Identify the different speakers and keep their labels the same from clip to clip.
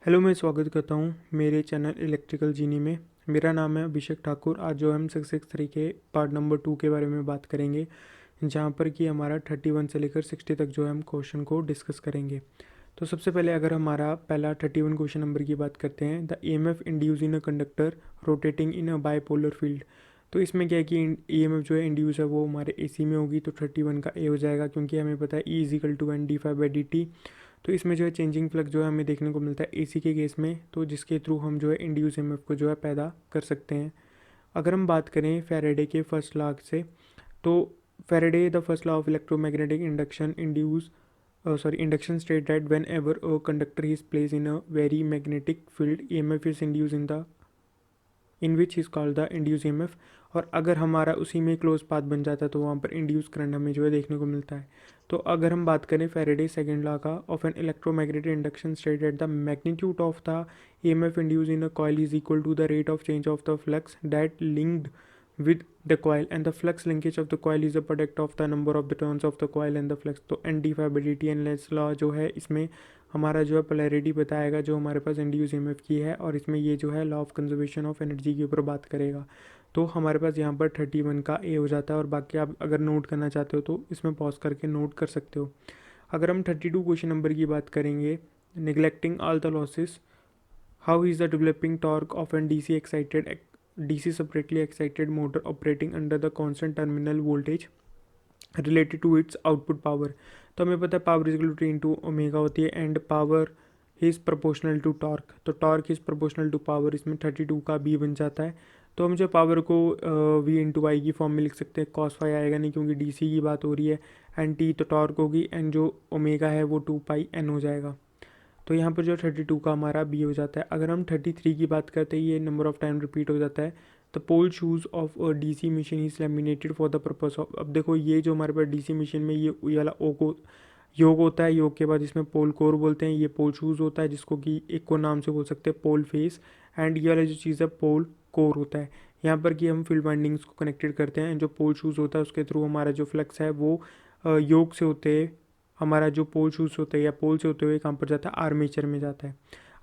Speaker 1: Hello, मैं स्वागत करता हूँ मेरे चैनल इलेक्ट्रिकल जीनी में। मेरा नाम है अभिषेक ठाकुर। आज जो हम 663 के पार्ट नंबर 2 के बारे में बात करेंगे, जहाँ पर कि हमारा 31 से लेकर 60 तक जो है हम क्वेश्चन को डिस्कस करेंगे। तो सबसे पहले अगर हमारा पहला 31 क्वेश्चन नंबर की बात करते हैं, the EMF induce in a conductor rotating in a bipolar field. तो इसमें क्या है कि EMF जो है इंड्यूस है वो हमारे AC में होगी, तो 31 का A हो जाएगा, क्योंकि हमें पता है E = N d∅dt। तो इसमें जो है चेंजिंग फ्लक्स जो है हमें देखने को मिलता है AC के केस में, तो जिसके थ्रू हम जो है इंड्यूस EMF को जो है पैदा कर सकते हैं। अगर हम बात करें फैराडे के फर्स्ट लॉ से, तो Faraday the first law of electromagnetic induction induction state that whenever a conductor is placed in a very magnetic field, EMF is induced in which is called the induced EMF। और अगर हमारा उसी में close path बन जाता है तो वहाँ पर इंड्यूस करंट हमें जो है देखने को मिलता है। तो अगर हम बात करें फैराडे सेकेंड लॉ का of an electromagnetic induction state that the magnitude of the EMF induce in a coil is equal to the rate of change of the flux that linked with the coil, and the flux linkage of the coil is the product of the number of the turns of the coil and the flux। तो N d∅dt and Lenz law जो है इसमें हमारा जो है polarity बताएगा जो हमारे पास इंड्यूस EMF की है, और इसमें ये जो है law of conservation of energy के ऊपर बात करेगा। तो हमारे पास यहाँ पर 31 का A हो जाता है, और बाकी आप अगर नोट करना चाहते हो तो इसमें पॉज करके नोट कर सकते हो। अगर हम 32 क्वेश्चन नंबर की बात करेंगे, neglecting all the losses, how is the developing torque of an DC separately excited motor operating under the constant terminal voltage related to its output power। तो हमें पता है power is equal to omega होती है, and power is proportional to torque. तो torque is proportional to power, इसमें 32 का B बन जाता है। तो हम जो पावर को V/I की फॉर्म में लिख सकते हैं। cos फाई आएगा नहीं क्योंकि DC की बात हो रही है, एंड T तो टॉर्क होगी, एंड जो ओमेगा है वो 2πN हो जाएगा। तो यहाँ पर जो 32 का हमारा B हो जाता है। अगर हम 33 की बात करते हैं, ये नंबर ऑफ टाइम रिपीट हो जाता है। The pole shoes of a DC machine is laminated for the purpose of. अब देखो ये जो हमारे पास DC मशीन में ये वाला ओ को योग होता है, योग के बाद इसमें पोल कोर बोलते हैं, ये पोल शूज़ होता है जिसको कि एक को नाम से बोल सकते हैं पोल फेस, एंड ये वाला जो चीज़ है पोल कोर होता है। यहाँ पर कि हम फील्ड वाइंडिंग्स को कनेक्टेड करते हैं, जो पोल शूज़ होता है उसके थ्रू हमारा जो फ्लक्स है वो योग से होते हमारा जो पोल शूज़ होता है या पोल से होते हुए कहाँ पर जाता है, आर्मेचर में जाता है।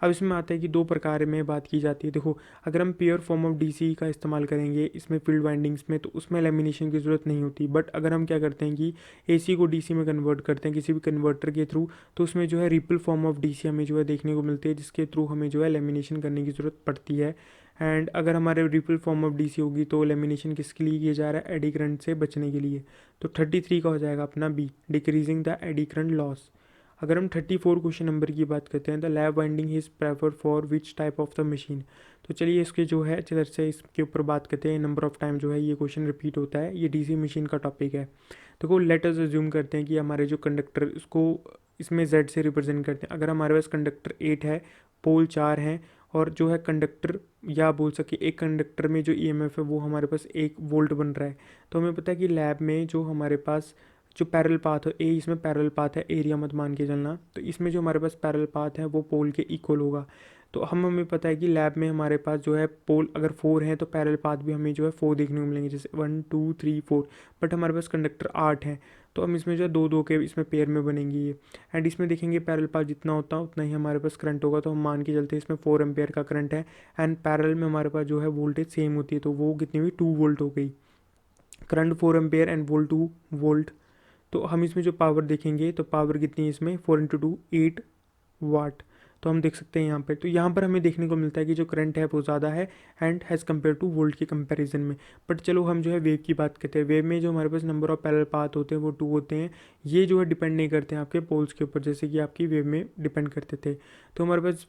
Speaker 1: अब इसमें आता है कि दो प्रकार में बात की जाती है। देखो, अगर हम प्योर फॉर्म ऑफ DC का इस्तेमाल करेंगे इसमें फील्ड वाइंडिंग्स में, तो उसमें लेमिनेशन की ज़रूरत नहीं होती। बट अगर हम क्या करते हैं कि AC को DC में कन्वर्ट करते हैं किसी भी कन्वर्टर के थ्रू, तो उसमें जो है रिपल फॉर्म ऑफ DC हमें जो है देखने को मिलती है, जिसके थ्रू हमें जो है लेमिनेशन करने की ज़रूरत पड़ती है। एंड अगर हमारे रिपल फॉर्म ऑफ DC होगी तो लेमिनेशन किसके लिए किया जा रहा है, एडी करंट से बचने के लिए। तो 33 का हो जाएगा अपना B, decreasing the eddy current loss. अगर हम 34 क्वेश्चन नंबर की बात करते हैं, the lab winding is preferred for which type of the machine. तो चलिए इसके जो है चलर से इसके ऊपर बात करते हैं। नंबर ऑफ टाइम जो है ये क्वेश्चन रिपीट होता है, ये DC मशीन का टॉपिक है। देखो, लेट अस अज्यूम करते हैं कि हमारे जो कंडक्टर उसको इसमें Z से रिप्रेजेंट करते हैं। अगर हमारे पास कंडक्टर 8 है, पोल 4 हैं, और जो है कंडक्टर या बोल सके एक कंडक्टर में जो EMF है वो हमारे पास 1 वोल्ट बन रहा है। तो हमें पता है कि लैब में जो हमारे पास जो पैरेलल पाथ है, इसमें पैरेलल पाथ है, एरिया मत मान के चलना। तो इसमें जो हमारे पास पैरेलल पाथ है वो पोल के इक्वल होगा। तो हमें पता है कि लैब में हमारे पास जो है पोल अगर 4 हैं तो पैरेलल पाथ भी हमें जो है 4 देखने को मिलेंगे, जैसे 1 2 3 4। बट हमारे पास कंडक्टर 8 हैं, तो हम इसमें जो है 2 2 के इसमें पेयर में बनेंगे ये। एंड इसमें देखेंगे पैरेलल पाथ जितना होता है उतना ही हमारे पास करंट होगा, तो हम मान के चलते हैं इसमें 4 एम्पेयर का करंट है। एंड पैरेलल में हमारे पास जो है वोल्टेज सेम होती है, तो वो कितनी हुई, 2 वोल्ट हो गई। Current 4 ampere and volt 2 volt. तो हम इसमें जो पावर देखेंगे तो पावर कितनी है इसमें, 4 × 2 8 वाट। तो हम देख सकते हैं यहाँ पर, तो यहाँ पर हमें देखने को मिलता है कि जो करंट है वो ज़्यादा है and has compare two volt के कंपैरिजन में। बट चलो हम जो है वेव की बात करते हैं। वेव में जो हमारे पास नंबर ऑफ पैरेलल पाथ होते हैं वो 2 होते हैं। ये जो है डिपेंड नहीं करते हैं आपके पोल्स के ऊपर, जैसे कि आपकी वेव में डिपेंड करते थे। तो हमारे पास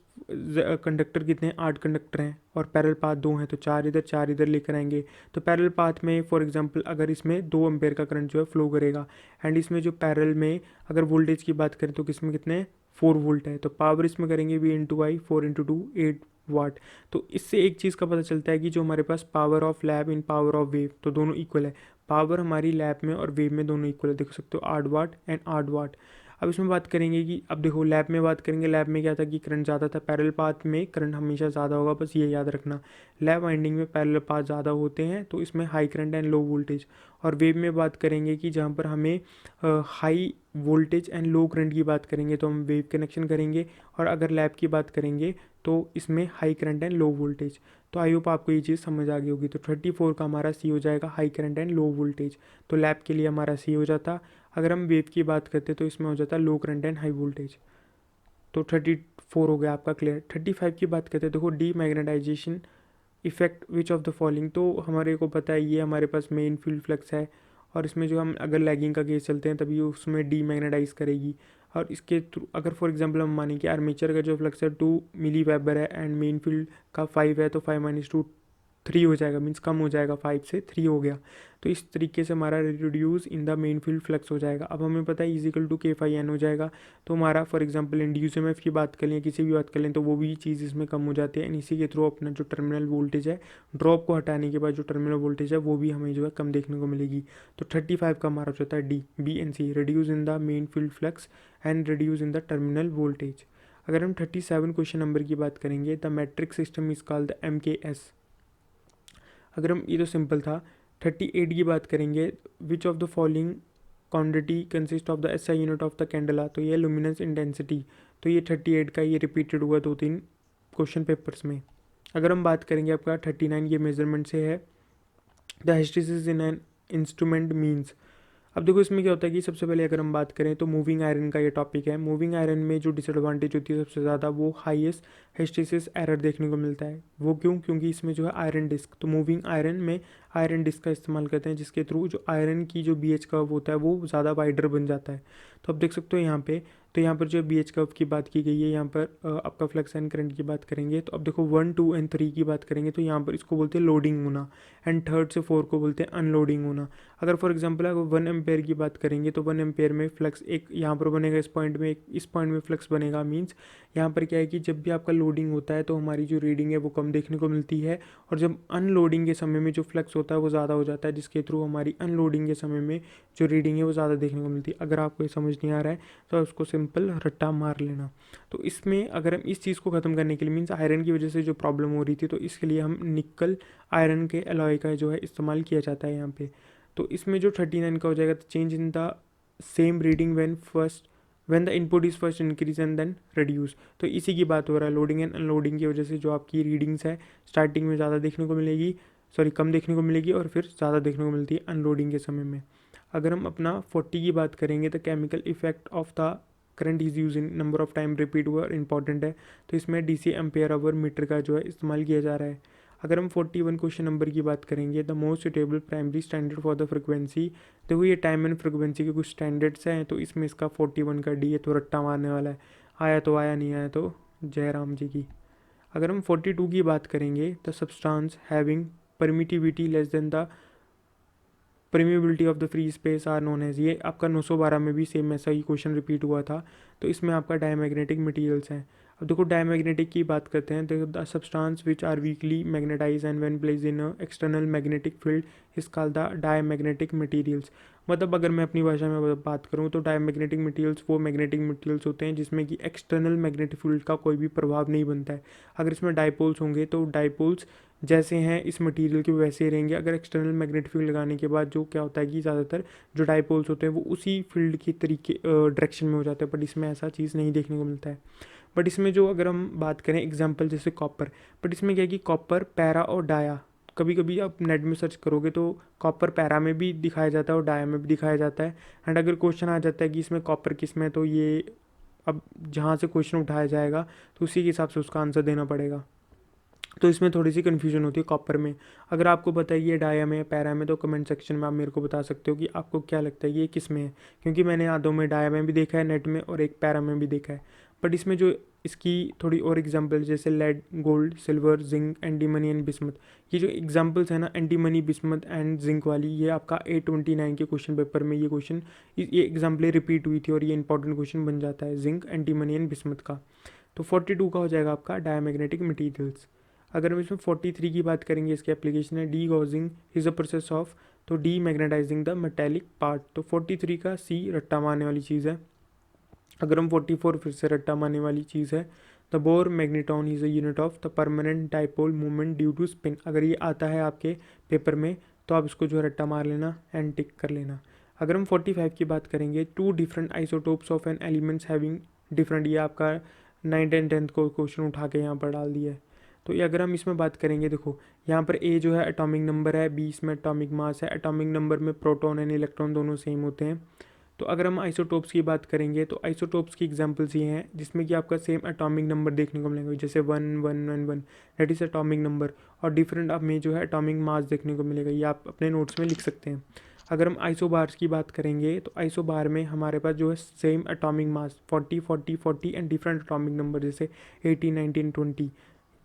Speaker 1: कंडक्टर कितने हैं, 8 कंडक्टर हैं, और पैरेलल पाथ 2 हैं, तो 4 इधर लेकर आएंगे। तो पैरेलल पाथ में फॉर एग्जांपल अगर इसमें 2 एम्पेयर का करंट जो है फ्लो करेगा, एंड इसमें जो पैरेलल में अगर वोल्टेज की बात करें तो किसमें कितने 4 वोल्ट है। तो पावर इसमें करेंगे V/I, 4 × 2 8 वाट। तो इससे एक चीज़ का पता चलता है कि जो हमारे पास power of lab in power of wave, तो दोनों इक्वल है। पावर हमारी लैब में और वेव में दोनों इक्वल है, देख सकते हो 8 वाट एंड 8 वाट। अब इसमें बात करेंगे कि अब देखो लैब में बात करेंगे, लैब में क्या था कि करंट ज़्यादा था, पैरेलल पाथ में करंट हमेशा ज़्यादा होगा, बस ये याद रखना। लैब वाइंडिंग में पैरेलल पाथ ज़्यादा होते हैं तो इसमें high current and low voltage. और वेव में बात करेंगे कि जहाँ पर हमें high voltage and low current की बात करेंगे तो हम वेव कनेक्शन करेंगे, और अगर लैब की बात करेंगे तो इसमें high current and low voltage. तो आई होप आपको ये चीज़ समझ आ गई होगी। तो 34 का हमारा सी हो जाएगा high current and low voltage, तो लैब के लिए हमारा सी हो जाता। अगर हम वेव की बात करते तो इसमें हो जाता लो करंट एंड हाई वोल्टेज। तो 34 हो गया आपका क्लियर। 35 की बात करते हैं, देखो demagnetisation effect which of the following. तो हमारे को पता है ये हमारे पास मेन फील्ड फ्लक्स है, और इसमें जो हम अगर लैगिंग का केस चलते हैं तभी उसमें डी मैग्नेटाइज करेगी। और इसके थ्रू अगर फॉर एग्जांपल हम मानें कि आर्मेचर का जो फ्लक्स है 2 मिली वेबर है एंड मेन फील्ड का 5 है, तो 5 - 2 3 हो जाएगा, मीन्स कम हो जाएगा, 5 से 3 हो गया। तो इस तरीके से हमारा reduce in the main field flux हो जाएगा। अब हमें पता है इजिकल टू k/n हो जाएगा। तो हमारा फॉर एग्जांपल इंड्यूस एमएफ की बात करें, किसी भी बात करें, तो वो भी चीज़ इसमें कम हो जाती है। एंड इसी के थ्रू अपना जो टर्मिनल वोल्टेज है, ड्रॉप को हटाने के बाद जो टर्मिनल वोल्टेज है वो भी हमें जो है कम देखने को मिलेगी। तो 35 का हमारा जो होता है D, B and C, reduce in the main field flux and reduce in the terminal voltage. अगर हम 37 क्वेश्चन नंबर की बात करेंगे, the metric system is called the MKS। अगर हम, ये तो सिंपल था। 38 की बात करेंगे, विच of the following quantity consist of the SI unit of the candela. तो ये लुमिनस इंटेंसिटी। तो ये 38 का ये रिपीटेड हुआ 2-3 क्वेश्चन पेपर्स में। अगर हम बात करेंगे आपका 39, ये मेजरमेंट से है, the हिस्ट्रीसिस in an instrument means. अब देखो इसमें क्या होता है कि सबसे पहले अगर हम बात करें तो मूविंग आयरन का ये टॉपिक है। मूविंग आयरन में जो डिसएडवांटेज होती है सबसे ज़्यादा, वो हाईएस्ट हिस्ट्रीसिस एरर देखने को मिलता है। वो क्यों? क्योंकि इसमें जो है आयरन डिस्क, तो मूविंग आयरन में आयरन डिस्क का इस्तेमाल करते हैं, जिसके थ्रू जो आयरन की जो BH कर्व होता है वो ज़्यादा वाइडर बन जाता है। तो अब देख सकते हो यहाँ पे, तो यहाँ पर जो BH कर्व की बात की गई है, यहाँ पर आपका फ्लक्स एंड करंट की बात करेंगे तो अब देखो 1, 2 एंड 3 की बात करेंगे तो यहाँ पर इसको बोलते हैं लोडिंग होना, एंड 3 से 4 को बोलते हैं अनलोडिंग होना। अगर फॉर एग्जांपल अगर 1 एम्पेयर की बात करेंगे तो 1 एम्पेयर में फ्लक्स एक यहाँ पर बनेगा, इस पॉइंट में एक, इस पॉइंट में फ्लक्स बनेगा। मीन्स यहाँ पर क्या है कि जब भी आपका लोडिंग होता है तो हमारी जो रीडिंग है वो कम देखने को मिलती है, और जब अनलोडिंग के समय में जो फ्लक्स होता है वो ज़्यादा हो जाता है, जिसके थ्रू हमारी अनलोडिंग के समय में जो रीडिंग है वो ज़्यादा देखने को मिलती है। अगर आपको ये समझ नहीं आ रहा है तो उसको सिंपल रट्टा मार लेना। तो इसमें अगर हम इस चीज़ को ख़त्म करने के लिए, मीन्स आयरन की वजह से जो प्रॉब्लम हो रही थी, तो इसके लिए हम निकल आयरन के अलॉय का जो है इस्तेमाल किया जाता है यहाँ पे। तो इसमें जो 39 का हो जाएगा, change in the same reading when the input is first increase and then reduce. तो इसी की बात हो रहा है, लोडिंग एंड अनलोडिंग की वजह से जो आपकी रीडिंग्स है स्टार्टिंग में ज़्यादा देखने को मिलेगी, कम देखने को मिलेगी, और फिर ज़्यादा देखने को मिलती है अनलोडिंग के समय में। अगर हम अपना 40 की बात करेंगे तो chemical effect of the current is use in number of time repeat हुआ इंपॉर्टेंट है। तो इसमें DC एम्पेयर आवर मीटर का जो है इस्तेमाल किया जा रहा है। अगर हम 41 क्वेश्चन नंबर की बात करेंगे, the most suitable primary standard for the frequency. देखो ये टाइम एंड फ्रिक्वेंसी के कुछ स्टैंडर्ड्स हैं, तो इसमें इसका 41 का डी है, तो रट्टा मारने वाला है, आया तो आया, नहीं आया तो जय राम जी की। अगर हम 42 की बात करेंगे, the substance having permittivity less than the permeability of the free space are known as. ये आपका 912 में भी सेम ऐसा ही क्वेश्चन रिपीट हुआ था। तो इसमें आपका डायमैग्नेटिक मटेरियल्स हैं। अब देखो डायमैग्नेटिक की बात करते हैं, तो the substance which are weekly magnetise and when placed in external magnetic field is called the diamagnetic materials. मतलब अगर मैं अपनी भाषा में बात करूँ तो डायमैग्नेटिक मटेरियल्स वो मैग्नेटिक मटेरियल्स होते हैं जिसमें कि एक्सटर्नल मैग्नेटिक फील्ड का कोई भी प्रभाव नहीं बनता है। अगर इसमें डाइपोल्स होंगे तो डाइपोल्स जैसे हैं इस मटेरियल के वैसे ही रहेंगे। अगर एक्सटर्नल मैग्नेटिक फील्ड लगाने के बाद जो क्या होता है कि ज़्यादातर जो डाइपोल्स होते हैं वो उसी फील्ड की तरीके डायरेक्शन में हो जाते हैं, बट इसमें ऐसा चीज़ नहीं देखने को मिलता है। बट इसमें जो अगर हम बात करें एग्जांपल जैसे कॉपर, बट इसमें क्या है कि कॉपर, पैरा और डाया, कभी कभी आप नेट में सर्च करोगे तो कॉपर पैरा में भी दिखाया जाता है और डाया में भी दिखाया जाता है। एंड अगर क्वेश्चन आ जाता है कि इसमें कॉपर किस में, तो ये अब जहाँ से क्वेश्चन उठाया जाएगा तो उसी के हिसाब से उसका आंसर देना पड़ेगा। तो इसमें थोड़ी सी कन्फ्यूजन होती है कॉपर में। अगर आपको पता है ये डाया में पैरा में, तो कमेंट सेक्शन में आप मेरे को बता सकते हो कि आपको क्या लगता है ये किस में है, क्योंकि मैंने आधों में डाया में भी देखा है नेट में और एक पैरा में भी देखा है। बट इसमें जो इसकी थोड़ी और एग्जांपल जैसे lead, gold, silver, zinc, antimony and bismuth, ये जो एग्जांपल्स है ना एंटीमनी, बिस्मथ एंड जिंक वाली, ये आपका 829 के क्वेश्चन पेपर में ये क्वेश्चन, ये एग्जाम्पलें रिपीट हुई थी और ये इंपॉर्टेंट क्वेश्चन बन जाता है जिंक, एंटीमनी एंड बिस्मथ का। तो 42 का हो जाएगा आपका डायमैग्नेटिक मटीरियल्स। अगर हम इसमें 43 की बात करेंगे, इसकी एप्लीकेशन है degaussing is a process of, तो demagnetising the metallic part. तो 43 का सी रट्टा मारने वाली चीज़ है। अगर हम 44 फिर से रट्टा मारने वाली चीज़ है, the Bohr magneton is a unit of the permanent dipole movement due to spin. अगर ये आता है आपके पेपर में तो आप इसको जो है रट्टा मार लेना एंड टिक कर लेना। अगर हम 45 की बात करेंगे, two different isotopes of an elements having different, ये आपका 9th एंड 10th को क्वेश्चन उठा के यहाँ पर डाल दिया है। तो ये अगर हम इसमें बात करेंगे, देखो यहाँ पर ए जो है एटॉमिक नंबर है, बी इसमें एटॉमिक मास है। एटॉमिक नंबर में प्रोटॉन एंड इलेक्ट्रॉन दोनों सेम होते हैं। तो अगर हम आइसोटोप्स की बात करेंगे तो आइसोटोप्स की एग्जांपल्स ये हैं जिसमें कि आपका सेम एटॉमिक नंबर देखने को मिलेगा, जैसे 1 1 1 1 दैट इज़ एटॉमिक नंबर, और डिफरेंट अब में जो है एटॉमिक मास देखने को मिलेगा। ये आप अपने नोट्स में लिख सकते हैं। अगर हम आइसोबार्स की बात करेंगे तो आइसोबार में हमारे पास जो है same atomic mass 40 and different atomic number, जैसे 18 19 20,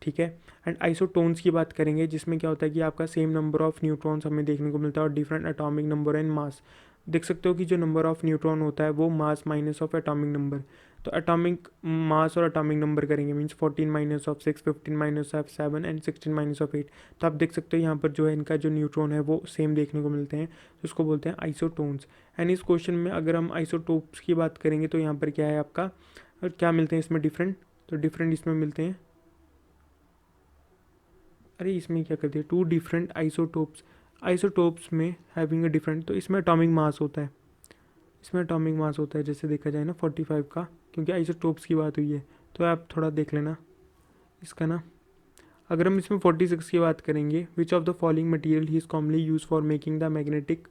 Speaker 1: ठीक है। एंड आइसोटोन्स की बात करेंगे जिसमें क्या होता है कि आपका सेम नंबर ऑफ न्यूट्रॉन्स हमें देखने को मिलता है और different atomic number and mass. देख सकते हो कि जो नंबर ऑफ न्यूट्रॉन होता है वो मास माइनस ऑफ एटॉमिक नंबर। तो एटॉमिक मास और एटॉमिक नंबर करेंगे means 14 minus of 6, 15 minus of 7 and 16 minus of 8। तो आप देख सकते हो यहाँ पर जो है इनका जो न्यूट्रॉन है वो सेम देखने को मिलते हैं, तो इसको बोलते हैं आइसोटोन्स। एंड इस क्वेश्चन में अगर हम आइसोटोप्स की बात करेंगे तो यहाँ पर क्या है आपका, और क्या मिलते हैं इसमें डिफरेंट, तो डिफरेंट इसमें मिलते हैं, अरे इसमें क्या कर दिया, टू डिफरेंट आइसोटोप्स, आइसोटोप्स में हैविंग अ डिफरेंट, तो इसमें एटॉमिक मास होता है, इसमें एटॉमिक मास होता है जैसे देखा जाए ना 45 का, क्योंकि आइसोटोप्स की बात हुई है। तो आप थोड़ा देख लेना इसका ना। अगर हम इसमें 46 की बात करेंगे, विच of the following material he is commonly use for making the magnetic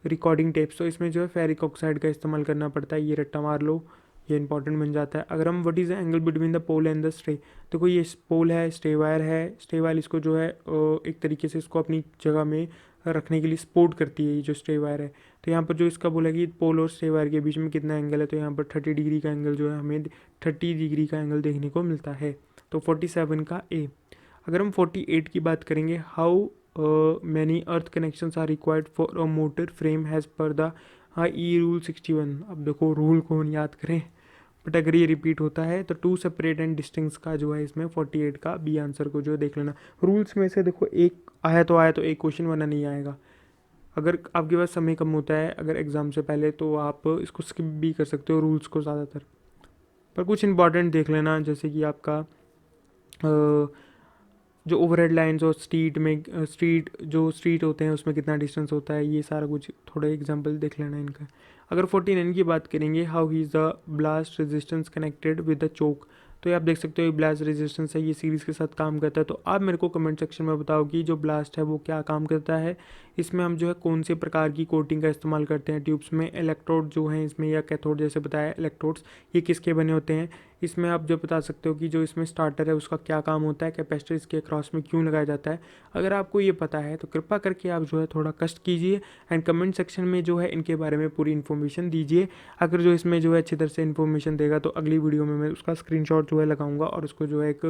Speaker 1: recording tapes, तो इसमें जो है फेरिक ऑक्साइड का इस्तेमाल करना पड़ता है, ये रट्टा मार लो, ये इंपॉर्टेंट बन जाता है। अगर हम what is the angle between the pole and the stay, तो कोई ये पोल है, स्टे वायर है, स्टे वायर इसको जो है एक तरीके से इसको अपनी जगह में रखने के लिए सपोर्ट करती है ये जो स्टे वायर है। तो यहाँ पर जो इसका बोला कि पोल और स्टे वायर के बीच में कितना एंगल है, तो यहाँ पर 30 डिग्री का एंगल जो है हमें 30 डिग्री का एंगल देखने को मिलता है। तो 47 का ए। अगर हम 48 की बात करेंगे, how many earth connections are required for a motor frame has per the E rule 61। अब देखो रूल कौन याद करें, बट अगर ये रिपीट होता है तो टू सेपरेट एंड डिस्टिंक्स का जो है इसमें 48 का बी आंसर को जो देख लेना। रूल्स में से देखो एक आया तो एक क्वेश्चन वरना नहीं आएगा। अगर आपके पास समय कम होता है अगर एग्ज़ाम से पहले तो आप इसको स्किप भी कर सकते हो रूल्स को ज़्यादातर, पर कुछ इंपॉर्टेंट देख लेना, जैसे कि आपका जो ओवरहेड लाइंस और स्ट्रीट में स्ट्रीट होते हैं उसमें कितना डिस्टेंस होता है, ये सारा कुछ थोड़ा एग्जांपल देख लेना इनका। अगर 49 की बात करेंगे, how he is the blast resistance connected with the choke, तो ये आप देख सकते हो ये ब्लास्ट रेजिस्टेंस है, ये सीरीज़ के साथ काम करता है। तो आप मेरे को कमेंट सेक्शन में बताओ कि जो ब्लास्ट है वो क्या काम करता है, इसमें हम जो है कौन से प्रकार की कोटिंग का इस्तेमाल करते हैं ट्यूब्स में, इलेक्ट्रोड जो हैं इसमें या कैथोड जैसे बताया इलेक्ट्रोड्स, ये किसके बने होते हैं। इसमें आप जो बता सकते हो कि जो इसमें स्टार्टर है उसका क्या काम होता है, कैपेसिटर इसके क्रॉस में क्यों लगाया जाता है। अगर आपको ये पता है तो कृपा करके आप जो है थोड़ा कष्ट कीजिए एंड कमेंट सेक्शन में जो है इनके बारे में पूरी इन्फॉर्मेशन दीजिए। अगर जो इसमें जो है अच्छी तरह से इन्फॉर्मेशन देगा तो अगली वीडियो में मैं उसका स्क्रीनशॉट जो है लगाऊंगा और उसको जो है एक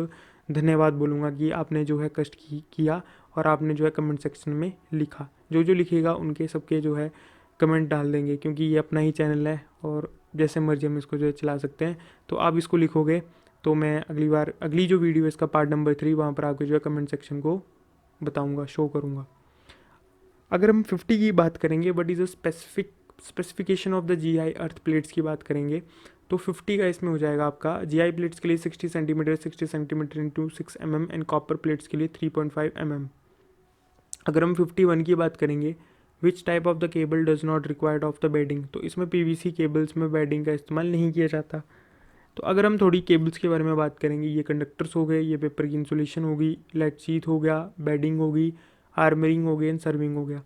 Speaker 1: धन्यवाद बोलूँगा कि आपने जो है कष्ट किया और आपने जो है कमेंट सेक्शन में लिखा। जो जो लिखेगा उनके सबके जो है कमेंट डाल देंगे, क्योंकि ये अपना ही चैनल है और जैसे मर्जी हम इसको जो है चला सकते हैं। तो आप इसको लिखोगे तो मैं अगली बार अगली जो वीडियो है इसका पार्ट नंबर 3 वहाँ पर आपके जो है कमेंट सेक्शन को बताऊँगा, शो करूँगा। अगर हम 50 की बात करेंगे, what is a specification of the GI earth plates की बात करेंगे, तो 50 का इसमें हो जाएगा आपका GI प्लेट्स के लिए 60 centimetre 60 centimetre into 6 mm and copper plates के लिए 3.5 mm। अगर हम 51 की बात करेंगे, which type of the cable does not required of the bedding, तो इसमें PVC केबल्स में बेडिंग का इस्तेमाल नहीं किया जाता। तो अगर हम थोड़ी केबल्स के बारे में बात करेंगे, ये कंडक्टर्स हो गए, ये पेपर की इंसुलेशन होगी, लेड शीट हो गया, बेडिंग होगी, आर्मरिंग हो गई एंड सर्विंग हो गया।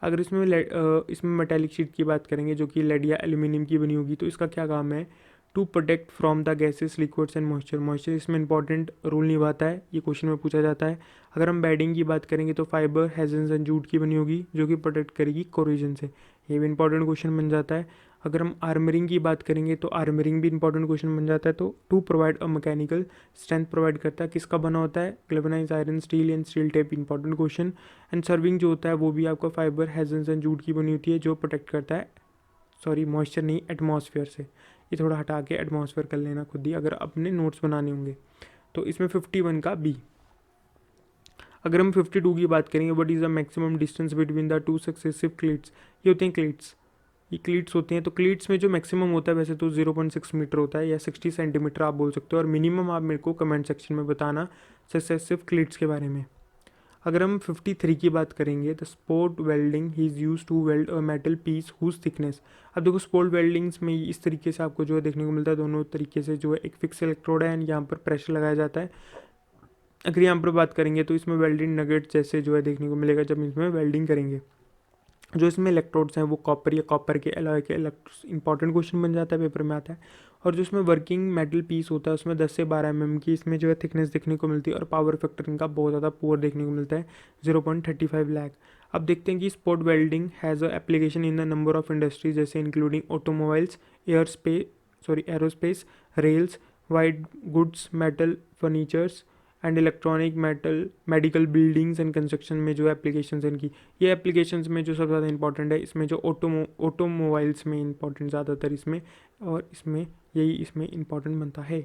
Speaker 1: अगर इसमें मेटेलिक शीट की बात करेंगे जो कि लेड या एल्यूमिनियम की बनी होगी, तो इसका क्या काम है, to protect from the gases liquids and moisture इसमें इंपॉर्टेंट रोल निभाता है, ये क्वेश्चन में पूछा जाता है। अगर हम बेडिंग की बात करेंगे तो फाइबर हेजन्स एंड जूट की बनी होगी जो कि प्रोटेक्ट करेगी कोरोजन से, ये भी इंपॉर्टेंट क्वेश्चन बन जाता है। अगर हम आर्मरिंग की बात करेंगे तो आर्मरिंग भी इंपॉर्टेंट क्वेश्चन बन जाता है। तो to provide a mechanical strength provide करता है, किसका बना होता है, galvanise iron steel and steel tape, important question. And serving जो होता है वो भी आपका फाइबर हेजन्स एंड जूट की बनी होती है जो प्रोटेक्ट करता है, सॉरी मॉइस्चर नहीं, एटमॉस्फेयर से। ये थोड़ा हटा के एटमॉस्फेयर कर लेना खुद ही अगर अपने नोट्स बनाने होंगे। तो इसमें 51 का बी। अगर हम 52 की बात करेंगे, what is the maximum distance between the two successive cleats, ये होते हैं क्लीट्स, ये क्लीट्स होती हैं। तो क्लीट्स में जो मैक्सिमम होता है वैसे तो 0.6 मीटर होता है या 60 सेंटीमीटर आप बोल सकते हो, और मिनिमम आप मेरे को कमेंट सेक्शन में बताना सक्सेसिव क्लीट्स के बारे में। अगर हम 53 की बात करेंगे, the sport welding he is use to weld a metal piece whose thickness. अब देखो स्पोर्ट वेल्डिंग्स में इस तरीके से आपको जो है देखने को मिलता है, दोनों तरीके से जो है एक फिक्स इलेक्ट्रोड है एंड यहाँ पर प्रेशर लगाया जाता है। अगर यहाँ पर बात करेंगे तो इसमें वेल्डिंग नगेट जैसे जो है देखने को मिलेगा जब इसमें वेल्डिंग करेंगे। जो इसमें इलेक्ट्रोड्स हैं वो कॉपर या कॉपर के अलॉय के इंपॉर्टेंट क्वेश्चन बन जाता है, पेपर में आता है। और जो इसमें वर्किंग मेटल पीस होता है उसमें 10 से 12 mm की इसमें जो है थिकनेस देखने को मिलती है, और पावर फैक्टर इनका बहुत ज़्यादा पुअर देखने को मिलता है, 0.35 लाख। अब देखते हैं कि spot welding has a application in the number of industries, जैसे including automobiles, aerospace, rails, white goods, metal furnitures and electronic, medical, buildings and construction में जो एप्लीकेशंस इनकी। ये एप्लीकेशंस में जो सबसे ज़्यादा इंपॉर्टेंट है इसमें जो ऑटोमोबाइल्स में इंपॉर्टेंट ज़्यादातर इसमें, और इसमें यही इसमें इंपॉर्टेंट बनता है।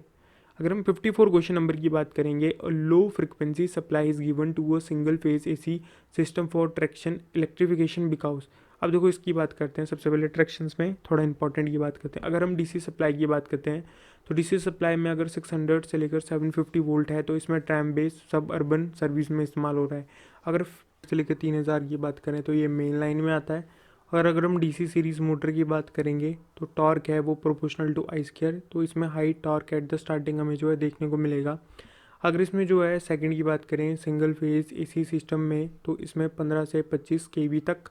Speaker 1: अगर हम 54 क्वेश्चन नंबर की बात करेंगे, low frequency supply is given to a single phase AC system for traction electrification because. अब देखो इसकी बात करते हैं, सबसे पहले ट्रैक्शंस में थोड़ा इंपॉर्टेंट की बात करते हैं। अगर हम डीसी सप्लाई की बात करते हैं तो डीसी सप्लाई में अगर 600 से लेकर 750 वोल्ट है तो इसमें ट्रैम बेस सब अर्बन सर्विस में इस्तेमाल हो रहा है। अगर से लेकर 3000 की बात करें तो ये मेन लाइन में आता है। और अगर हम डीसी सीरीज़ मोटर की बात करेंगे तो टॉर्क है वो प्रोपोर्शनल टू आई स्क्वायर, तो इसमें high torque at the starting हमें जो है देखने को मिलेगा। अगर इसमें जो है सेकंड की बात करें सिंगल फेज एसी सिस्टम में तो इसमें 15 से 25 केवी तक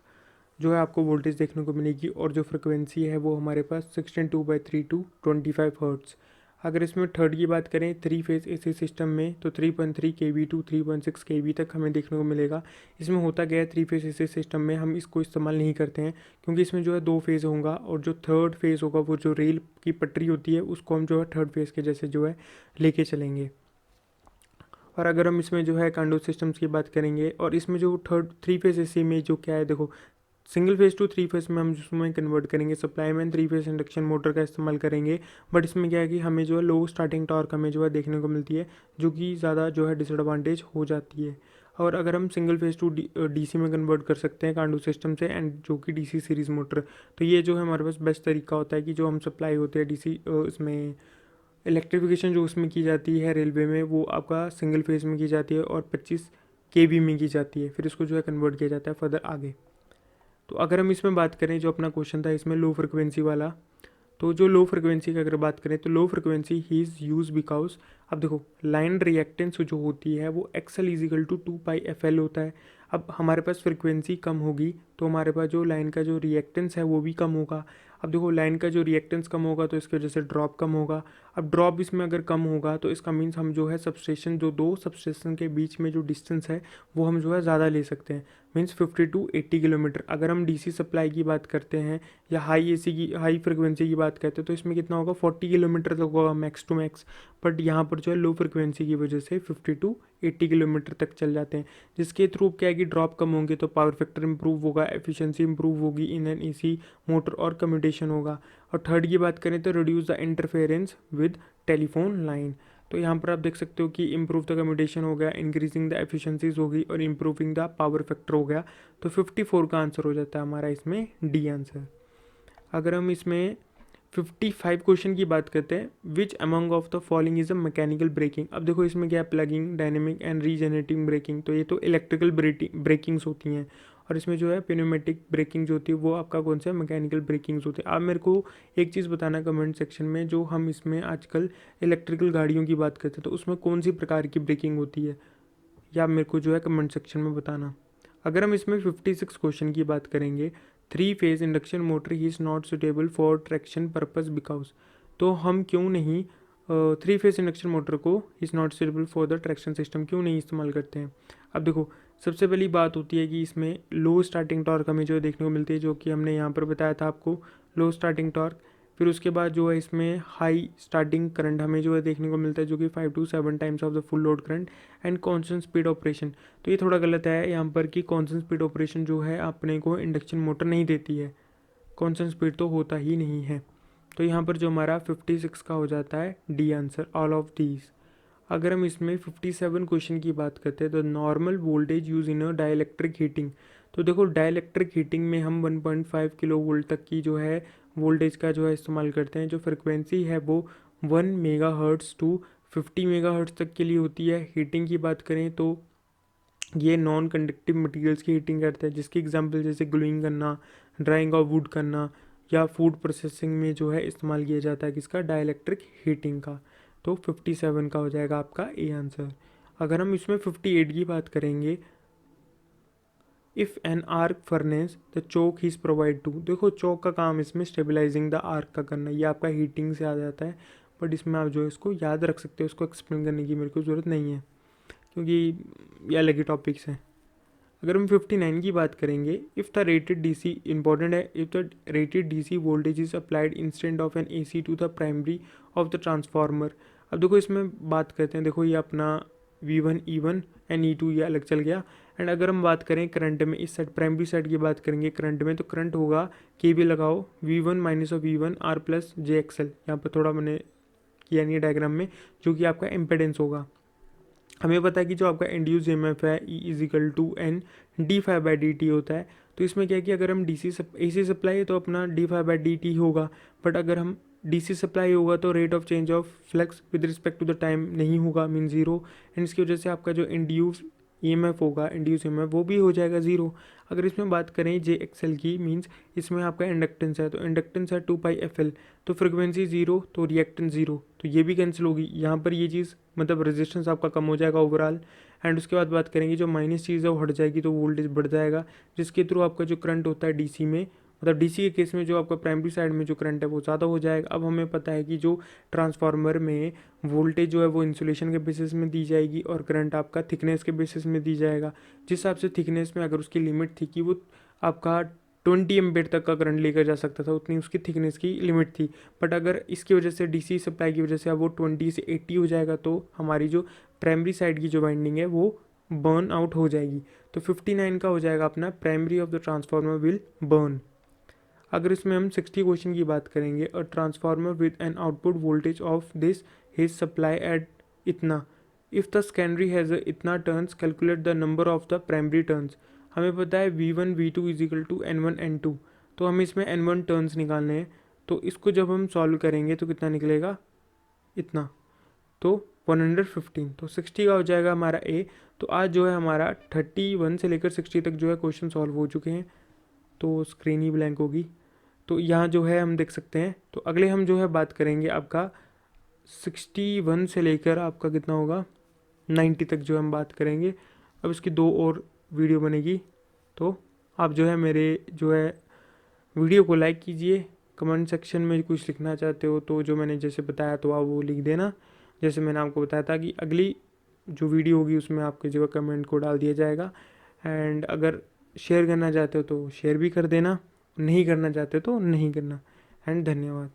Speaker 1: जो है आपको वोल्टेज देखने को मिलेगी, और जो फ्रिक्वेंसी है वो हमारे पास 16/3 टू 25 हर्ट्ज़। अगर इसमें थर्ड की बात करें थ्री फेज एसी सिस्टम में तो 3.3 केवी टू 3.6 केवी तक हमें देखने को मिलेगा। इसमें होता गया है थ्री फेज एसी सिस्टम में हम इसको इस्तेमाल नहीं करते हैं क्योंकि इसमें जो है 2 फेज़ होगा, और जो थर्ड फेज़ होगा वो जो रेल की पटरी होती है उसको हम जो है थर्ड फेज़ के जैसे जो है लेके चलेंगे। और अगर हम इसमें जो है कांडो सिस्टम्स की बात करेंगे, और इसमें जो थ्री फेज एसी में जो क्या है देखो, single phase two three phase में हम जिसमें कन्वर्ट करेंगे सप्लाई में थ्री फेज इंडक्शन मोटर का इस्तेमाल करेंगे। बट इसमें क्या है कि हमें जो है लो स्टार्टिंग टॉर्क हमें जो है देखने को मिलती है, जो कि ज़्यादा जो है डिसएडवांटेज हो जाती है। और अगर हम सिंगल फेज टू डीसी में कन्वर्ट कर सकते हैं कांडो सिस्टम से, एंड जो कि डीसी सीरीज़ मोटर, तो ये जो है हमारे पास बेस्ट तरीका होता है कि जो हम सप्लाई होते हैं डीसी इसमें इलेक्ट्रिफिकेशन जो उसमें की जाती है रेलवे में वो आपका सिंगल फेज में की जाती है और 25 केवी में की जाती है, फिर इसको जो है कन्वर्ट किया जाता है फर्दर आगे। तो अगर हम इसमें बात करें जो अपना क्वेश्चन था इसमें लो फ्रिक्वेंसी वाला, तो जो लो फ्रिक्वेंसी की अगर बात करें तो low frequency he is use because, अब देखो लाइन रिएक्टेंस जो होती है वो एक्सएल इजिकल टू 2πfl होता है। अब हमारे पास फ्रिक्वेंसी कम होगी तो हमारे पास जो लाइन का जो रिएक्टेंस है वो भी कम होगा। अब देखो लाइन का जो रिएक्टेंस कम होगा तो इसकी वजह से ड्रॉप कम होगा। अब ड्रॉप इसमें अगर कम होगा तो इसका मीन्स हम जो है सबस्टेशन, जो दो सबस्टेशन के बीच में जो डिस्टेंस है वो हम जो है ज़्यादा ले सकते हैं, मीन्स 50 to 80 किलोमीटर। अगर हम डीसी सप्लाई की बात करते हैं या हाई एसी की हाई फ्रिक्वेंसी की बात करते हैं तो इसमें कितना होगा 40 किलोमीटर तक होगा मैक्स टू मैक्स। बट यहाँ पर जो है लो फ्रिक्वेंसी की वजह से 50 to 80 किलोमीटर तक चल जाते हैं, जिसके थ्रू क्या है कि ड्रॉप कम होंगे तो पावर फैक्टर इंप्रूव होगा, एफिशिएंसी इंप्रूव होगी इन एन एसी मोटर, और कम्यूटेशन होगा। और थर्ड की बात करें तो reduce the interference with telephone line. तो यहाँ पर आप देख सकते हो कि इम्प्रूव द कम्यूटेशन हो गया, इंक्रीजिंग द एफिशिएंसीज होगी, और इम्प्रूविंग द पावर फैक्टर हो गया। तो 54 का आंसर हो जाता है हमारा इसमें डी आंसर। अगर हम इसमें 55 क्वेश्चन की बात करते हैं, which among of the following is a mechanical braking. अब देखो इसमें क्या है, plugging, dynamic and regenerating braking, तो ये तो इलेक्ट्रिकल ब्रेकिंग्स होती हैं। और इसमें जो है प्नeumatic ब्रेकिंग जो होती है वो आपका कौन सा मैकेनिकल ब्रेकिंग्स होते हैं। आप मेरे को एक चीज़ बताना कमेंट सेक्शन में, जो हम इसमें आजकल इलेक्ट्रिकल गाड़ियों की बात करते हैं तो उसमें कौन सी प्रकार की ब्रेकिंग होती है, या आप मेरे को जो है कमेंट सेक्शन में बताना। अगर हम इसमें 56 क्वेश्चन की बात करेंगे, three phase induction motor he is not suitable for traction purpose because, तो हम क्यों नहीं थ्री फेज इंडक्शन मोटर को is not suitable for the traction system क्यों नहीं इस्तेमाल करते हैं। अब देखो सबसे पहली बात होती है कि इसमें लो स्टार्टिंग टॉर्क हमें जो देखने को मिलती है, जो कि हमने यहाँ पर बताया था आपको, लो स्टार्टिंग टॉर्क। फिर उसके बाद जो है इसमें हाई स्टार्टिंग करंट हमें जो है देखने को मिलता है, जो कि 5 to 7 times of the full load current, and constant speed operation. तो ये थोड़ा गलत है यहाँ पर कि कॉन्स्टेंट स्पीड ऑपरेशन जो है अपने को इंडक्शन मोटर नहीं देती है, कॉन्स्टेंट स्पीड तो होता ही नहीं है। तो यहाँ पर जो हमारा 56 का हो जाता है D answer, all of these. अगर हम इसमें 57 क्वेश्चन की बात करते हैं तो normal voltage use in a dielectric heating, तो देखो डाइलेक्ट्रिक हीटिंग में हम 1.5 किलो वोल्ट तक की जो है वोल्टेज का जो है इस्तेमाल करते हैं। जो फ्रिक्वेंसी है वो 1 मेगाहर्ट्ज़ टू 50 मेगाहर्ट्ज़ तक के लिए होती है। हीटिंग की बात करें तो ये नॉन कंडक्टिव मटेरियल्स की हीटिंग करता है, जिसकी एग्जांपल जैसे ग्लूइंग करना, ड्राइंग ऑफ वुड करना या फूड प्रोसेसिंग में जो है इस्तेमाल किया जाता है किसका, डाइलेक्ट्रिक हीटिंग का। तो 57 का हो जाएगा आपका ए आंसर। अगर हम इसमें 58 की बात करेंगे, if an arc furnace the choke is provide to. देखो चोक का काम इसमें स्टेबलाइजिंग द आर्क का करना, ये आपका हीटिंग से आ जाता है, बट इसमें आप जो है इसको याद रख सकते हो, इसको एक्सप्लेन करने की मेरे को ज़रूरत नहीं है क्योंकि ये अलग ही टॉपिक्स हैं। अगर हम 59 की बात करेंगे, if the rated DC important है, if the rated DC voltage is applied instant of an AC to the primary of the transformer. अब देखो इसमें बात करते हैं, देखो ये अपना V1 E1 एंड E2 ये अलग चल गया। एंड अगर हम बात करें करंट में, इस साइड प्राइमरी साइड की बात करेंगे करंट में, तो करंट होगा के लगाओ V1 minus of V1 R plus JXL। यहाँ पर थोड़ा मैंने किया नहीं डायग्राम में, जो कि आपका इम्पेडेंस होगा। हमें पता है कि जो आपका इंड्यूस EMF है E equal to an d∅dt होता है। तो इसमें क्या है कि अगर हम AC सप्लाई है तो अपना d∅dt होगा, बट अगर हम DC सप्लाई होगा तो rate of change of flux with respect to the time नहीं होगा, मीन ज़ीरो। एंड इसकी वजह से आपका जो इंड्यूस EMF होगा, इंड्यूस EMF वो भी हो जाएगा ज़ीरो। अगर इसमें बात करें JXL की, मीन्स इसमें आपका इंडक्टेंस है, तो इंडक्टेंस है 2πfl, तो फ्रिक्वेंसी ज़ीरो तो रिएक्टेंस ज़ीरो, तो ये भी कैंसिल होगी। यहाँ पर ये चीज़ मतलब रेजिस्टेंस आपका कम हो जाएगा ओवरऑल। एंड उसके बाद बात करेंगे जो माइनस चीज़ है वो हट जाएगी, तो वोल्टेज बढ़ जाएगा, जिसके थ्रू आपका जो करंट होता है डीसी में, मतलब डीसी के केस में जो आपका प्राइमरी साइड में जो करंट है वो ज़्यादा हो जाएगा। अब हमें पता है कि जो ट्रांसफार्मर में वोल्टेज जो है वो इंसुलेशन के बेसिस में दी जाएगी और करंट आपका थिकनेस के बेसिस में दी जाएगा। जिस हिसाब से थिकनेस में अगर उसकी लिमिट थी कि वो आपका 20 एम्पेयर तक का करंट लेकर जा सकता था, उतनी उसकी थिकनेस की लिमिट थी। बट अगर इसकी वजह से डीसी सप्लाई की वजह से अब वो 20 से 80 हो जाएगा, तो हमारी जो प्राइमरी साइड की जो वाइंडिंग है वो बर्न आउट हो जाएगी। तो 59 का हो जाएगा अपना primary of the transformer will burn. अगर इसमें हम 60 क्वेश्चन की बात करेंगे, a transformer with an output voltage of this his supply at इतना, इफ़ द सेकेंडरी हैज़ इतना turns calculate the number of the primary turns. हमें पता है V1 V2 is equal to N1 N2, तो हमें इसमें N1 टर्न्स निकालने हैं। तो इसको जब हम सॉल्व करेंगे तो कितना निकलेगा, इतना, तो 115, तो 60 का हो जाएगा हमारा ए। तो आज जो है हमारा 31 से लेकर 60 तक जो है क्वेश्चन सॉल्व हो चुके हैं, तो स्क्रीन ही ब्लैंक होगी। तो यहाँ जो है हम देख सकते हैं। तो अगले हम जो है बात करेंगे आपका 61 से लेकर आपका कितना होगा 90 तक जो हम बात करेंगे। अब इसकी 2 और वीडियो बनेगी, तो आप जो है मेरे जो है वीडियो को लाइक कीजिए। कमेंट सेक्शन में कुछ लिखना चाहते हो तो जो मैंने जैसे बताया तो आप वो लिख देना, जैसे मैंने आपको बताया था कि अगली जो वीडियो होगी उसमें आपके जो कमेंट को डाल दिया जाएगा। एंड अगर शेयर करना चाहते हो तो शेयर भी कर देना, नहीं करना चाहते तो नहीं करना। एंड धन्यवाद।